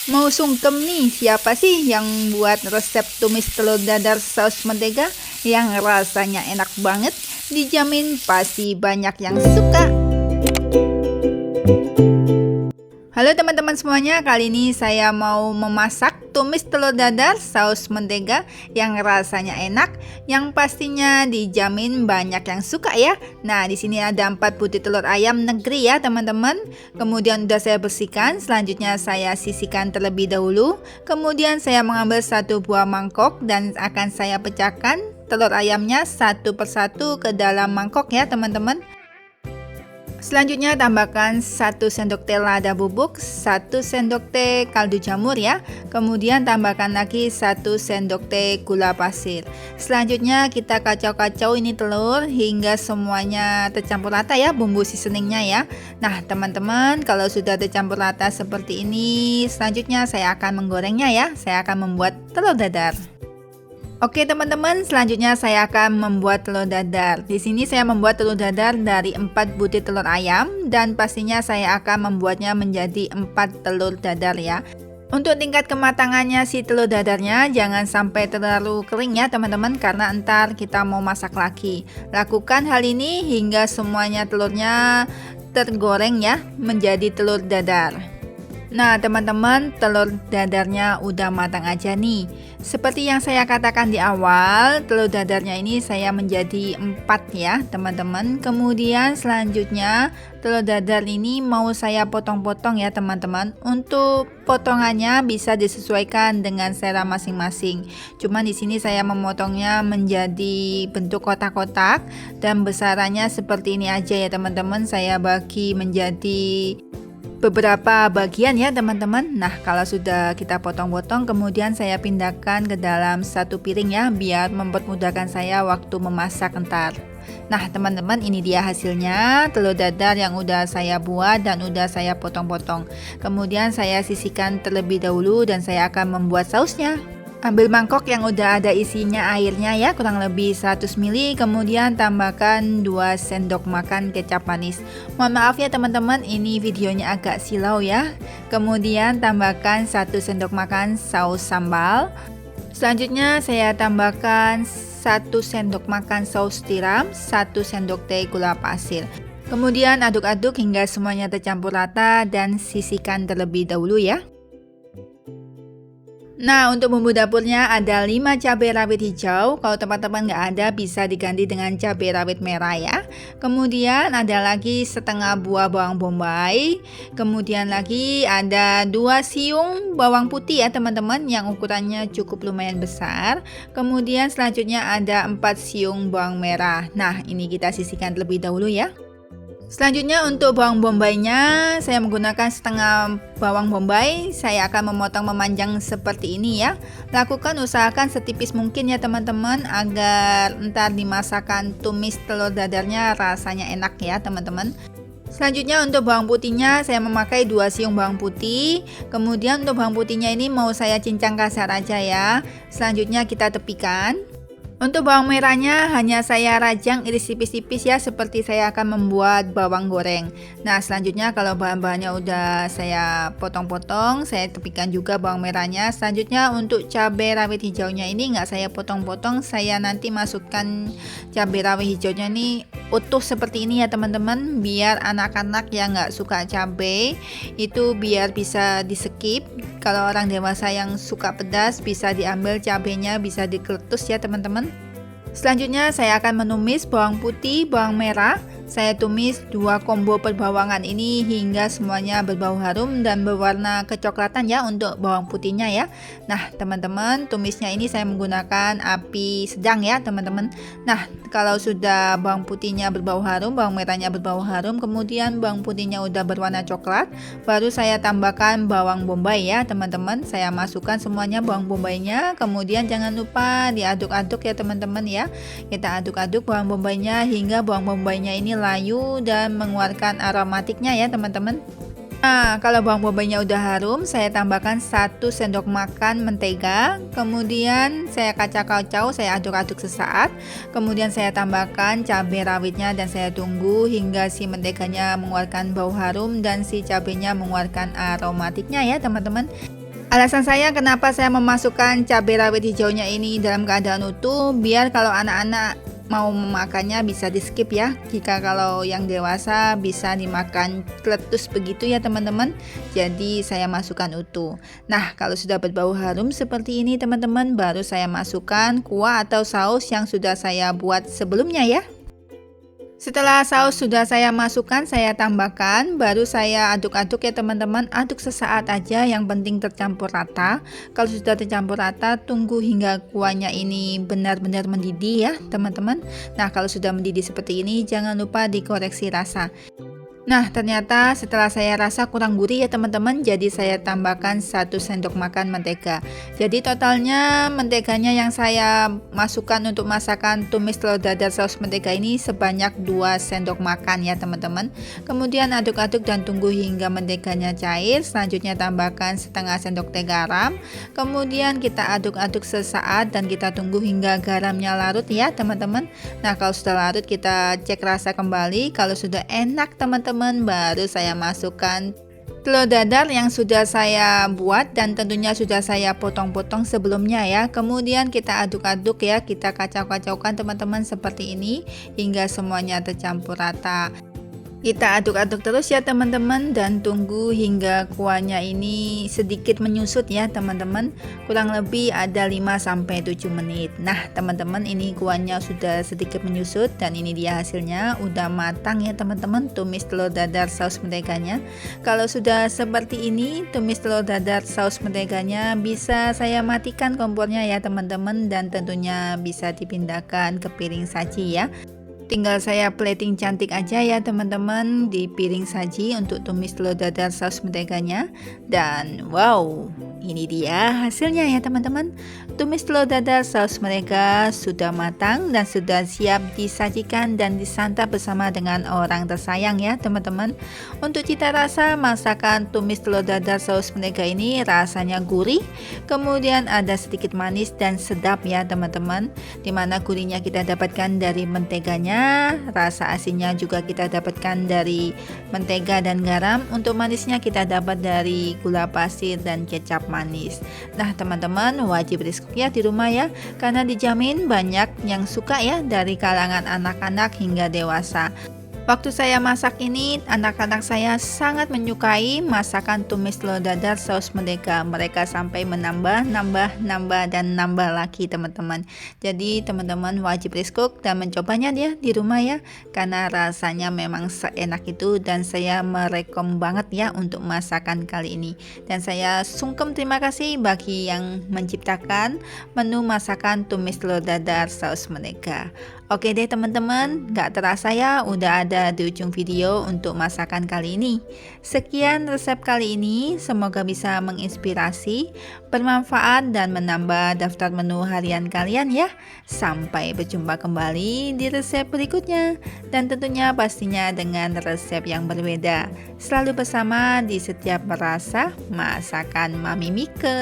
Mau sungkem nih, siapa sih yang buat resep tumis telur dadar saus mentega yang rasanya enak banget? Dijamin pasti banyak yang suka. Halo teman-teman semuanya, kali ini saya mau memasak tumis telur dadar saus mentega yang rasanya enak, yang pastinya dijamin banyak yang suka ya. Nah, di sini ada 4 butir telur ayam negeri ya teman-teman. Kemudian udah saya bersihkan, selanjutnya saya sisihkan terlebih dahulu. Kemudian saya mengambil 1 buah mangkok dan akan saya pecahkan telur ayamnya satu persatu ke dalam mangkok ya teman-teman. Selanjutnya tambahkan 1 sendok teh lada bubuk, 1 sendok teh kaldu jamur ya. Kemudian tambahkan lagi 1 sendok teh gula pasir. Selanjutnya kita kacau-kacau ini telur hingga semuanya tercampur rata ya bumbu seasoningnya ya. Nah teman-teman, kalau sudah tercampur rata seperti ini, selanjutnya saya akan menggorengnya ya. Saya akan membuat telur dadar. Oke teman-teman, selanjutnya saya akan membuat telur dadar. Di sini saya membuat telur dadar dari 4 butir telur ayam dan pastinya saya akan membuatnya menjadi 4 telur dadar ya. Untuk tingkat kematangannya si telur dadarnya jangan sampai terlalu kering ya teman-teman, karena entar kita mau masak lagi. Lakukan hal ini hingga semuanya telurnya tergoreng ya menjadi telur dadar. Nah teman-teman, telur dadarnya udah matang aja nih. Seperti yang saya katakan di awal, telur dadarnya ini saya menjadi 4 ya teman-teman. Kemudian selanjutnya telur dadar ini mau saya potong-potong ya teman-teman. Untuk potongannya bisa disesuaikan dengan selera masing-masing. Cuman di sini saya memotongnya menjadi bentuk kotak-kotak dan besarannya seperti ini aja ya teman-teman. Saya bagi menjadi beberapa bagian ya teman-teman. Nah kalau sudah kita potong-potong, kemudian saya pindahkan ke dalam satu piring ya, biar mempermudahkan saya waktu memasak entar. Nah teman-teman, ini dia hasilnya telur dadar yang udah saya buat dan udah saya potong-potong. Kemudian saya sisihkan terlebih dahulu dan saya akan membuat sausnya. Ambil mangkok yang udah ada isinya airnya ya, kurang lebih 100 ml. Kemudian tambahkan 2 sendok makan kecap manis. Mohon maaf ya teman-teman, ini videonya agak silau ya. Kemudian tambahkan 1 sendok makan saus sambal. Selanjutnya saya tambahkan 1 sendok makan saus tiram, 1 sendok teh gula pasir. Kemudian aduk-aduk hingga semuanya tercampur rata dan sisihkan terlebih dahulu ya. Nah untuk bumbu dapurnya ada 5 cabai rawit hijau. Kalau teman-teman nggak ada bisa diganti dengan cabai rawit merah ya. Kemudian ada lagi setengah buah bawang bombay. Kemudian lagi ada 2 siung bawang putih ya teman-teman, yang ukurannya cukup lumayan besar. Kemudian selanjutnya ada 4 siung bawang merah. Nah ini kita sisihkan terlebih dahulu ya. Selanjutnya untuk bawang bombaynya saya menggunakan setengah bawang bombay. Saya akan memotong memanjang seperti ini ya. Lakukan usahakan setipis mungkin ya teman-teman, agar ntar dimasakkan tumis telur dadarnya rasanya enak ya teman-teman. Selanjutnya untuk bawang putihnya saya memakai 2 siung bawang putih. Kemudian untuk bawang putihnya ini mau saya cincang kasar aja ya. Selanjutnya kita tepikan. Untuk bawang merahnya hanya saya rajang iris tipis-tipis ya, seperti saya akan membuat bawang goreng. Nah selanjutnya kalau bahan-bahannya udah saya potong-potong, saya tepikan juga bawang merahnya. Selanjutnya untuk cabai rawit hijaunya ini nggak saya potong-potong, saya nanti masukkan cabai rawit hijaunya ini utuh seperti ini ya teman-teman, biar anak-anak yang nggak suka cabai itu biar bisa di skip. Kalau orang dewasa yang suka pedas bisa diambil cabainya, bisa dikeletus ya teman-teman. Selanjutnya saya akan menumis bawang putih, bawang merah. Saya tumis 2 combo perbawangan ini hingga semuanya berbau harum dan berwarna kecoklatan ya untuk bawang putihnya ya. Nah teman-teman, tumisnya ini saya menggunakan api sedang ya teman-teman. Nah kalau sudah bawang putihnya berbau harum, bawang merahnya berbau harum, kemudian bawang putihnya udah berwarna coklat, baru saya tambahkan bawang bombay ya teman-teman. Saya masukkan semuanya bawang bombaynya, kemudian jangan lupa diaduk-aduk ya teman-teman ya. Kita aduk-aduk bawang bombaynya hingga bawang bombaynya ini layu dan mengeluarkan aromatiknya ya teman-teman. Nah kalau bawang bombaynya udah harum, saya tambahkan 1 sendok makan mentega. Kemudian saya kacau-kacau, saya aduk-aduk sesaat. Kemudian saya tambahkan cabai rawitnya dan saya tunggu hingga si menteganya mengeluarkan bau harum dan si cabainya mengeluarkan aromatiknya ya teman-teman. Alasan saya kenapa saya memasukkan cabai rawit hijaunya ini dalam keadaan utuh, biar kalau anak-anak mau memakannya bisa di skip ya. Jika kalau yang dewasa bisa dimakan kletus begitu ya teman-teman. Jadi saya masukkan utuh. Nah, kalau sudah berbau harum seperti ini teman-teman, baru saya masukkan kuah atau saus yang sudah saya buat sebelumnya ya. Setelah saus sudah saya masukkan, saya tambahkan, baru saya aduk-aduk ya teman-teman. Aduk sesaat aja, yang penting tercampur rata. Kalau sudah tercampur rata, tunggu hingga kuahnya ini benar-benar mendidih ya teman-teman. Nah, kalau sudah mendidih seperti ini, jangan lupa dikoreksi rasa. Nah, ternyata setelah saya rasa kurang gurih ya teman-teman, jadi saya tambahkan 1 sendok makan mentega. Jadi totalnya menteganya yang saya masukkan untuk masakan tumis telur dadar saus mentega ini sebanyak 2 sendok makan ya teman-teman. Kemudian aduk-aduk dan tunggu hingga menteganya cair. Selanjutnya tambahkan setengah sendok teh garam. Kemudian kita aduk-aduk sesaat dan kita tunggu hingga garamnya larut ya teman-teman. Nah, kalau sudah larut kita cek rasa kembali. Kalau sudah enak teman-teman, baru saya masukkan telur dadar yang sudah saya buat dan tentunya sudah saya potong-potong sebelumnya ya. Kemudian kita aduk-aduk ya, kita kacau-kacaukan teman-teman seperti ini hingga semuanya tercampur rata. Kita aduk-aduk terus ya teman-teman dan tunggu hingga kuahnya ini sedikit menyusut ya teman-teman. Kurang lebih ada 5-7 menit. Nah teman-teman, ini kuahnya sudah sedikit menyusut dan ini dia hasilnya. Udah matang ya teman-teman tumis telur dadar saus menteganya. Kalau sudah seperti ini tumis telur dadar saus menteganya, bisa saya matikan kompornya ya teman-teman, dan tentunya bisa dipindahkan ke piring saji ya. Tinggal saya plating cantik aja ya teman-teman di piring saji untuk tumis telur dadar saus menteganya. Dan wow, ini dia hasilnya ya teman-teman. Tumis telur dadar saus mentega sudah matang dan sudah siap disajikan dan disantap bersama dengan orang tersayang ya teman-teman. Untuk cita rasa masakan tumis telur dadar saus mentega ini rasanya gurih, kemudian ada sedikit manis dan sedap ya teman-teman. Dimana gurihnya kita dapatkan dari menteganya, rasa asinnya juga kita dapatkan dari mentega dan garam. Untuk manisnya kita dapat dari gula pasir dan kecap manis. Nah teman-teman, wajib diskuk ya di rumah ya, karena dijamin banyak yang suka ya dari kalangan anak-anak hingga dewasa. Waktu saya masak ini, anak-anak saya sangat menyukai masakan tumis telur dadar saus mentega. Mereka sampai menambah dan nambah lagi teman-teman. Jadi teman-teman wajib cook dan mencobanya dia di rumah ya, karena rasanya memang seenak itu dan saya merekom banget ya untuk masakan kali ini. Dan saya sungkem terima kasih bagi yang menciptakan menu masakan tumis telur dadar saus mentega. Oke deh teman-teman, gak terasa ya udah ada di ujung video untuk masakan kali ini. Sekian resep kali ini, semoga bisa menginspirasi, bermanfaat dan menambah daftar menu harian kalian ya. Sampai berjumpa kembali di resep berikutnya, dan tentunya pastinya dengan resep yang berbeda. Selalu bersama di setiap merasa masakan Mami Mike.